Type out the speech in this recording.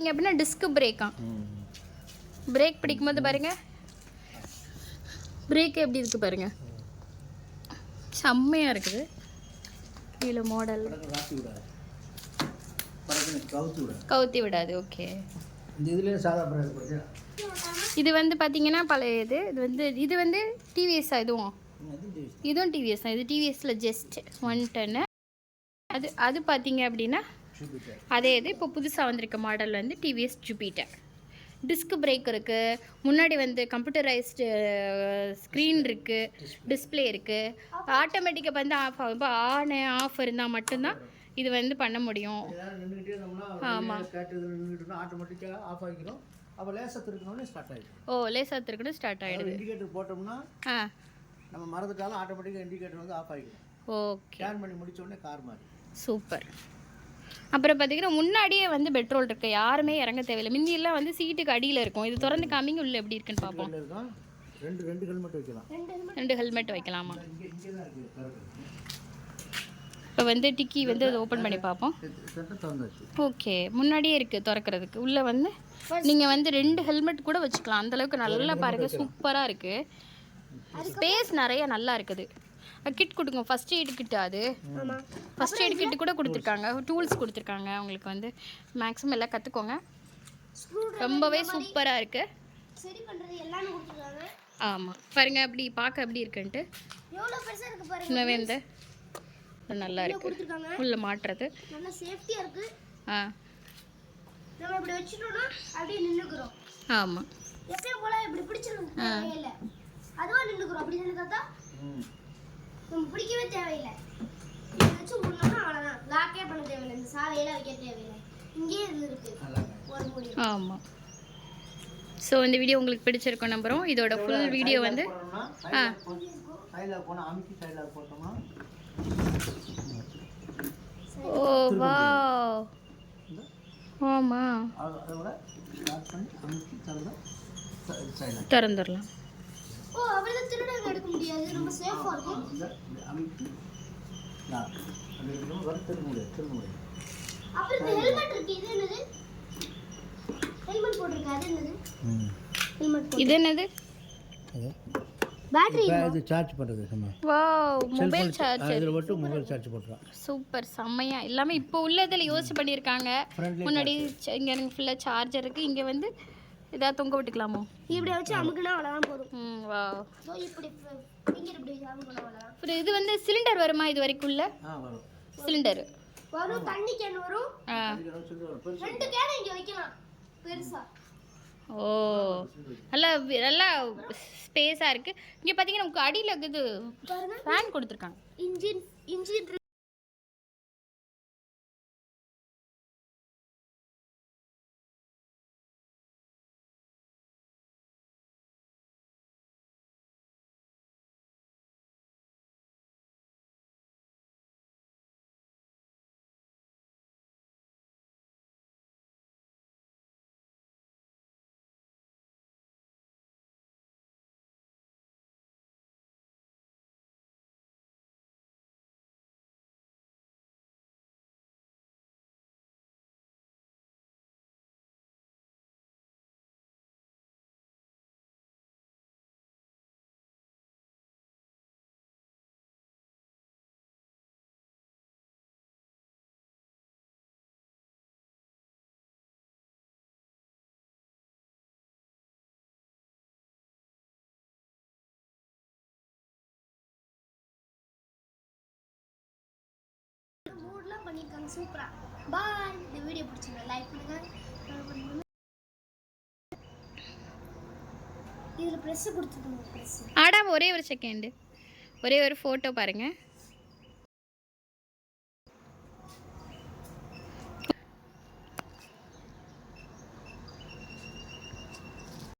பார்த்தீங்க அப்படின்னா disk பிரேக்கா. Break பிடிக்கும்போது பாருங்கள், பிரேக் எப்படி இருக்குது பாருங்கள், செம்மையாக இருக்குது. கீழே மாடல் கவுத்தி விடாது. ஓகே, இது வந்து பார்த்தீங்கன்னா பழைய இது வந்து டிவிஎஸ். இதுவும் டிவிஎஸ் தான். இது டிவிஎஸில் ஜஸ்ட் 110. அது பார்த்தீங்க அப்படின்னா அதே இது இப்போ புதுசாக வந்திருக்க மாடல் வந்து டிவிஎஸ் ஜூபிட்டர். டிஸ்க் பிரேக் இருக்குது, முன்னாடி வந்து கம்ப்யூட்டரைஸ்டு ஸ்க்ரீன் இருக்குது, டிஸ்பிளே இருக்குது. ஆட்டோமேட்டிக்காக வந்து ஆஃப் ஆகும். இப்போ ஆன் ஆஃப் இருந்தால் மட்டும்தான் இது வந்து பண்ண முடியும். ஆமாம். அப்போ லேசாக திருக்கணும்னு ஸ்டார்ட் ஆகிடும். ஓ, லேசாக திருக்கணும் ஸ்டார்ட் ஆகிடுது. இண்டிகேட்டர் போட்டோம்னா நம்ம மறந்துட்டாலும் ஆட்டோமேட்டிக்காக இண்டிகேட்டர் வந்து ஆஃப் ஆகிடும். ஓகே, ஸ்கேன் பண்ணி முடிச்ச உடனே கார் மாதிரி. சூப்பர். அப்புறம் பார்த்தீங்கன்னா முன்னாடியே வந்து பெட்ரோல் இருக்கு, யாருமே இறங்க தேவையில்லை. முந்தியெல்லாம் வந்து சீட்டுக்கு அடியில் இருக்கும். இது திறந்து காமிங்க, உள்ள எப்படி இருக்குன்னு பார்ப்போம். ரெண்டு ஹெல்மெட் வைக்கலாம். 2 ஹெல்மெட் வைக்கலாமா? இப்போ வந்து டிக்கி வந்து அதை ஓப்பன் பண்ணி பார்ப்போம். ஓகே, முன்னாடியே இருக்குது திறக்கிறதுக்கு. உள்ளே வந்து நீங்கள் வந்து 2 ஹெல்மெட் கூட வச்சுக்கலாம். அந்தளவுக்கு நல்லா பாருங்கள், சூப்பராக இருக்குது. ஸ்பேஸ் நிறைய நல்லா இருக்குது. கிட் கொடுங்க, ஃபஸ்ட் எய்ட் கிட். அது ஃபஸ்ட் எய்ட் கிட்டு கூட கொடுத்துருக்காங்க, டூல்ஸ் கொடுத்துருக்காங்க. அவங்களுக்கு வந்து மேக்ஸிமம் எல்லாம் கற்றுக்கோங்க. ரொம்பவே சூப்பராக இருக்குது. ஆமாம், பாருங்க அப்படி பார்க்க எப்படி இருக்குன்ட்டு. இன்னவே இந்த நல்லா இருக்கு உள்ள மாட்டுறது. நல்லா சேஃப்டியா இருக்கு. நம்ம இப்படி வச்சிட்டோம்னா அப்படியே நின்னுக்குறோம். ஆமா, எப்பவும் போல இப்படி பிடிச்சிரும் தேவையில்லை, அதுவா நின்னுக்குறோம். அப்படி நின்னுட்டா நம்ம பிடிக்கவே தேவையில்லை. இதை வச்சு முன்னோம்னா அவ்வளோதான், லாக்கே பண்ண தேவையில்லை, இந்த சாலையில வைக்க தேவையில்லை, இங்கேயே இருக்கு ஒரு முடியும். ஆமா. ஸோ இந்த வீடியோ உங்களுக்கு பிடிச்சிருக்கும் நம்புகிறோம். இதோட ஃபுல் வீடியோ வந்து ஓ வாவ், ஆமா, திறந்துடலாம். ஓ, அவளை திருடங்க எடுக்க முடியாது, ரொம்ப சேஃபா இருக்கும். அப்புறம் இந்த ஹெல்மெட் இருக்கு, இது என்னது? ஹெல்மெட் போட்டுருக்கு, அது என்னது? ஹெல்மெட் இது என்னது? பேட்டரி இது சார்ஜ் பண்றது. Wow, mobile charger. இதுல மட்டும் மொபைல் சார்ஜ் போட்டுறலாம். சூப்பர், செம்மையா எல்லாமே இப்போ உள்ளதில் யோசிச்சு பண்ணியிருக்காங்க. முன்னாடி இங்கே எனக்கு ஃபுல்லாக சார்ஜர் இருக்குது. இங்கே வந்து ஏதாவது தொங்க விட்டுக்கலாமோ? இப்படி வச்சு அமுக்குனா அவ்வளோதான் போதும். வாவ், ஸோ இப்படி ஃபிங்கர் இப்படி அமுக்குனா அவ்வளோதான். அப்புறம் இது வந்து சிலிண்டர் வருமா? இது வரைக்கும் உள்ள வரும் சிலிண்டர் வரும், தண்ணி கேன் வரும். 2 கேன் இங்கே வைக்கலாம் பெருசா. ஓ, நல்லா நல்லா ஸ்பேஸாக இருக்குது. இங்கே பார்த்தீங்கன்னா உங்களுக்கு அடியில் இது ஃபேன் கொடுத்துருக்காங்க. இன்ஜின் மூட்லாம் பண்ணிருக்காங்க சூப்பரா. பாய். இந்த வீடியோ பிடிச்சிருந்தா லைக் பண்ணுங்க. இதுல பிரஸ் கொடுத்துருக்காங்க. பிரஸ் ஆடா, ஒரே ஒரு செகண்ட், ஒரே ஒரு ஃபோட்டோ பாருங்கள்.